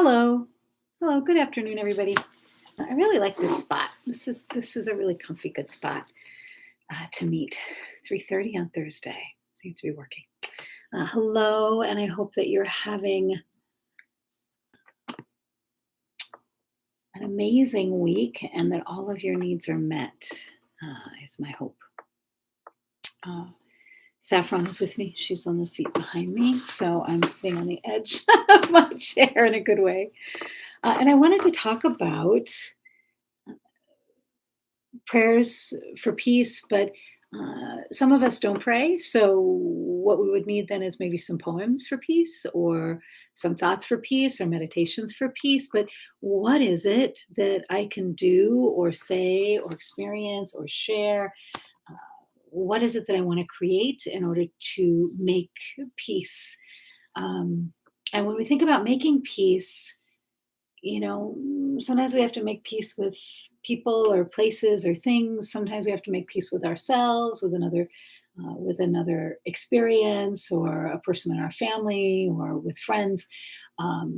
Hello. Hello. Good afternoon, everybody. I really like this spot. This is a really comfy, good spot to meet. 3:30 on Thursday seems to be working. Hello, and I hope that you're having an amazing week and that all of your needs are met. Is my hope. Uh, Saffron is with me. She's on the seat behind me, so I'm sitting on the edge of my chair in a good way. And I wanted to talk about prayers for peace, but some of us don't pray. So, what we would need then is maybe some poems for peace, or some thoughts for peace, or meditations for peace. But what is it that I can do, or say, or experience, or share? Uh, what is it that I want to create in order to make peace? Um, and when we think about making peace, sometimes we have to make peace with people or places or things. Sometimes we have to make peace with ourselves, with another experience, or a person in our family, or with friends.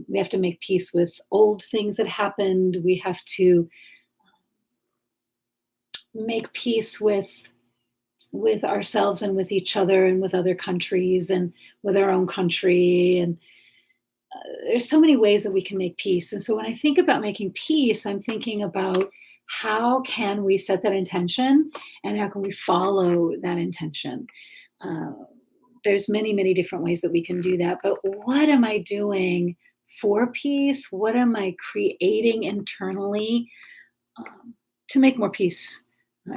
We have to make peace with old things that happened. We have to make peace with ourselves and with each other and with other countries and with our own country. And there's so many ways that we can make peace. And so when I think about making peace, I'm thinking about how can we set that intention and how can we follow that intention. Uh, there's many, many different ways that we can do that. But what am I doing for peace? What am I creating internally to make more peace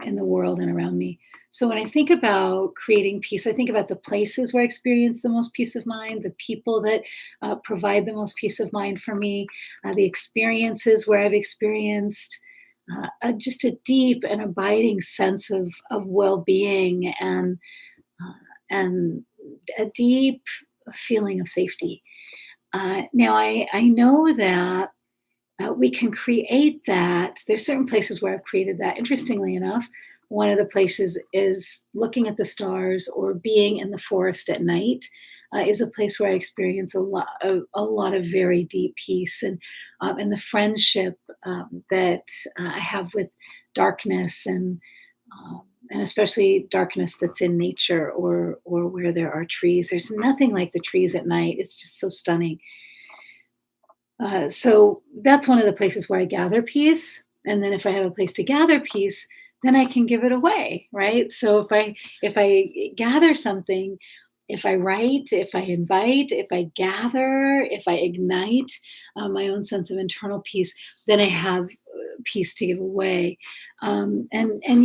in the world and around me? So when I think about creating peace, I think about the places where I experience the most peace of mind, the people that provide the most peace of mind for me, the experiences where I've experienced just a deep and abiding sense of well-being, and a deep feeling of safety. Now, I know that we can create that. There's certain places where I've created that. Interestingly enough, one of the places is looking at the stars or being in the forest at night. Is a place where I experience a lot of very deep peace, and the friendship that I have with darkness, and especially darkness that's in nature, or where there are trees. There's nothing like the trees at night. It's just so stunning. So that's one of the places where I gather peace. And then if I have a place to gather peace, then I can give it away, right? So if I gather something, if I write, if I invite, if I gather, if I ignite my own sense of internal peace, then I have peace to give away. And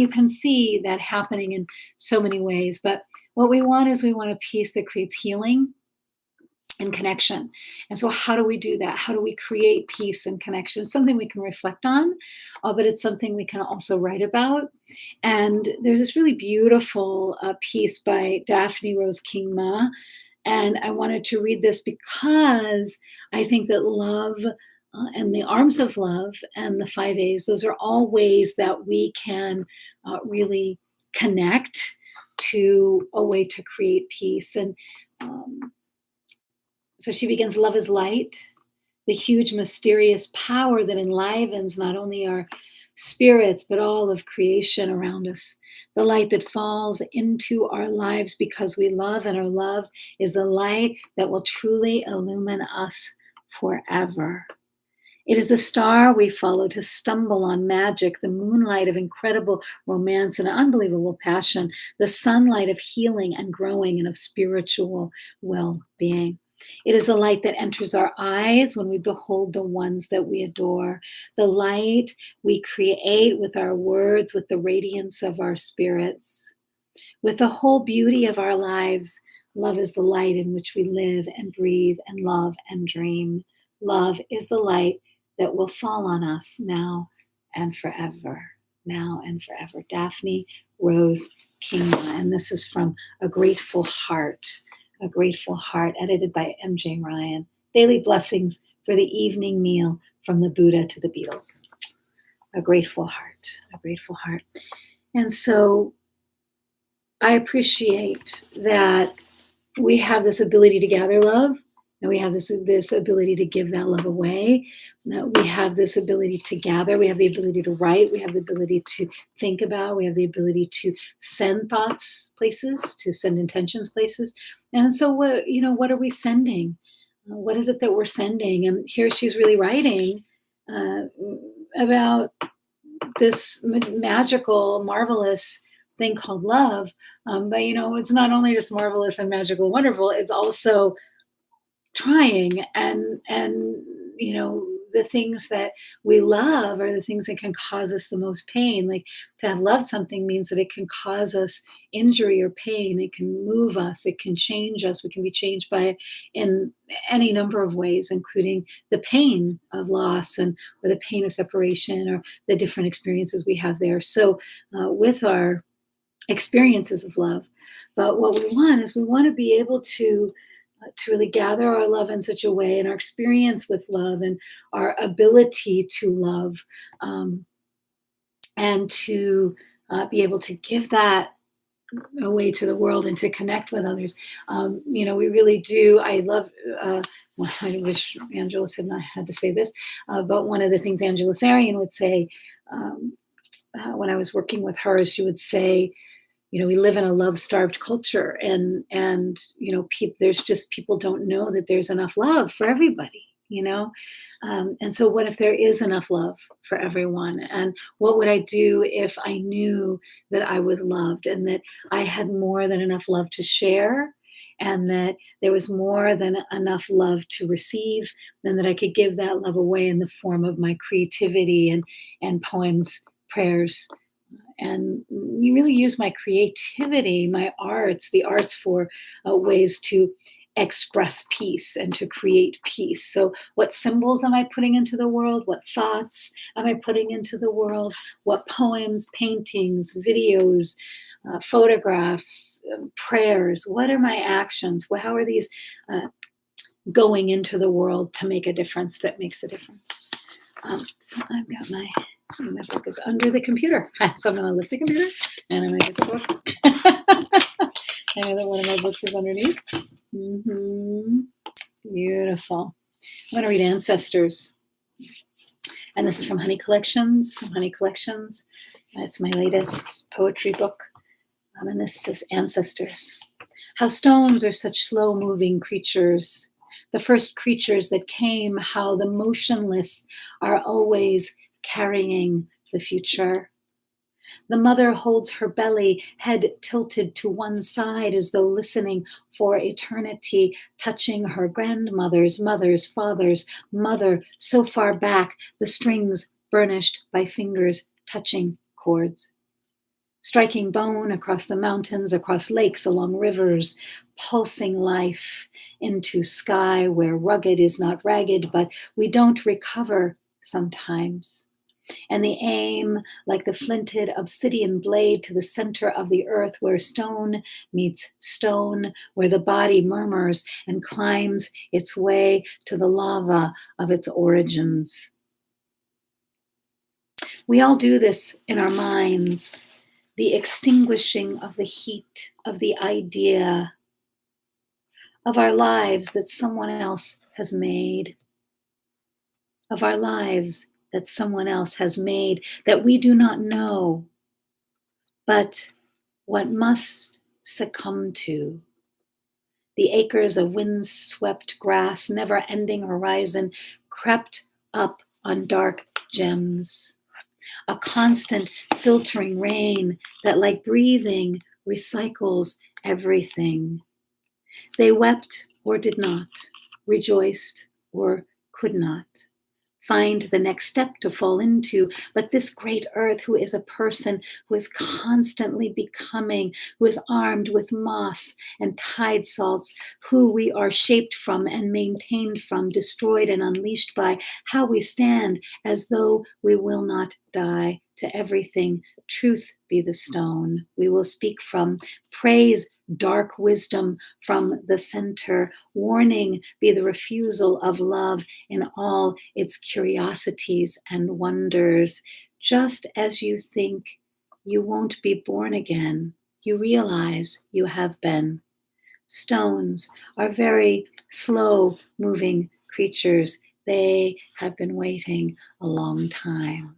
you can see that happening in so many ways. But what we want is we want a peace that creates healing and connection. And so, how do we do that? How do we create peace and connection? It's something we can reflect on, but it's something we can also write about. And there's this really beautiful piece by Daphne Rose Kingma. And I wanted to read this because I think that love and the arms of love and the 5 A's, those are all ways that we can really connect to a way to create peace. And um, so she begins: love is light, the huge mysterious power that enlivens not only our spirits, but all of creation around us. The light that falls into our lives because we love and are loved is the light that will truly illumine us forever. It is the star we follow to stumble on magic, the moonlight of incredible romance and unbelievable passion, the sunlight of healing and growing and of spiritual well being. It is the light that enters our eyes when we behold the ones that we adore, the light we create with our words, with the radiance of our spirits, with the whole beauty of our lives. Love is the light in which we live and breathe and love and dream. Love is the light that will fall on us now and forever. Now and forever. Daphne Rose Kingma. And this is from A Grateful Heart. A Grateful Heart, edited by M.J. Ryan. Daily blessings for the evening meal, from the Buddha to the Beatles. A grateful heart. A grateful heart. And so I appreciate that we have this ability to gather love And we have this ability to give that love away. We have this ability to gather. We have the ability to write. We have the ability to think about. We have the ability to send thoughts places, to send intentions places. And so, what are we sending? What is it that we're sending? And here she's really writing uh, about this magical, marvelous thing called love. But it's not only just marvelous and magical, wonderful. It's also trying, and the things that we love are the things that can cause us the most pain. Like, to have loved something means that it can cause us injury or pain. It can move us, it can change us. We can be changed by it in any number of ways, including the pain of loss, and or the pain of separation, or the different experiences we have there. So with our experiences of love. But what we want is, we want to be able to really gather our love in such a way, and our experience with love, and our ability to love, and to be able to give that away to the world, and to connect with others. We really do. I love. Well, I wish Angela had not had to say this, but one of the things Angela Sarian would say when I was working with her, she would say, we live in a love-starved culture, and there's just, people don't know that there's enough love for everybody. And so, what if there is enough love for everyone? And what would I do if I knew that I was loved, and that I had more than enough love to share, and that there was more than enough love to receive, and that I could give that love away in the form of my creativity, and poems, prayers, and you really use my creativity, my arts, the arts, for ways to express peace and to create peace. So, what symbols am I putting into the world? What thoughts am I putting into the world? What poems, paintings, videos, photographs, prayers? What are my actions? How are these going into the world to make a difference, that makes a difference? So I've got my book is under the computer. So I'm going to lift the computer, and I'm going to get the book. I know that one of my books is underneath. Beautiful. I'm going to read Ancestors. And this is from Honey Collections. It's my latest poetry book. And this is Ancestors. How stones are such slow-moving creatures. The first creatures that came, how the motionless are always carrying the future. The mother holds her belly, head tilted to one side, as though listening for eternity, touching her grandmother's mother's father's mother, so far back, the strings burnished by fingers touching chords. Striking bone across the mountains, across lakes, along rivers, pulsing life into sky where rugged is not ragged, but we don't recover sometimes. And the aim, like the flinted obsidian blade to the center of the earth, where stone meets stone, where the body murmurs and climbs its way to the lava of its origins. We all do this in our minds, the extinguishing of the heat of the idea of our lives that someone else has made, of our lives that someone else has made, that we do not know, but what must succumb to. The acres of wind-swept grass, never-ending horizon, crept up on dark gems. A constant filtering rain that, like breathing, recycles everything. They wept or did not, rejoiced or could not find the next step to fall into. But this great earth, who is a person, who is constantly becoming, who is armed with moss and tide salts, who we are shaped from and maintained from, destroyed and unleashed by, how we stand as though we will not die. To everything, truth be the stone. We will speak from praise, dark wisdom from the center. Warning be the refusal of love in all its curiosities and wonders. Just as you think you won't be born again, you realize you have been. Stones are very slow moving creatures. They have been waiting a long time.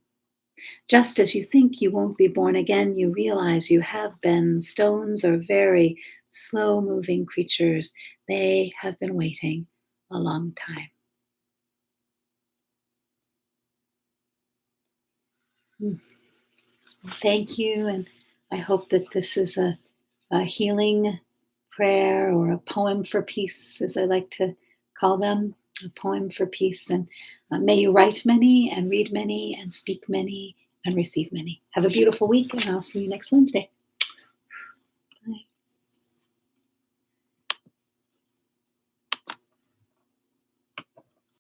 Just as you think you won't be born again, you realize you have been. Stones are very slow moving creatures. They have been waiting a long time. Mm. Thank you. And I hope that this is a healing prayer or a poem for peace, as I like to call them, a poem for peace. And may you write many and read many and speak many and receive many. Have a beautiful week, and I'll see you next Wednesday.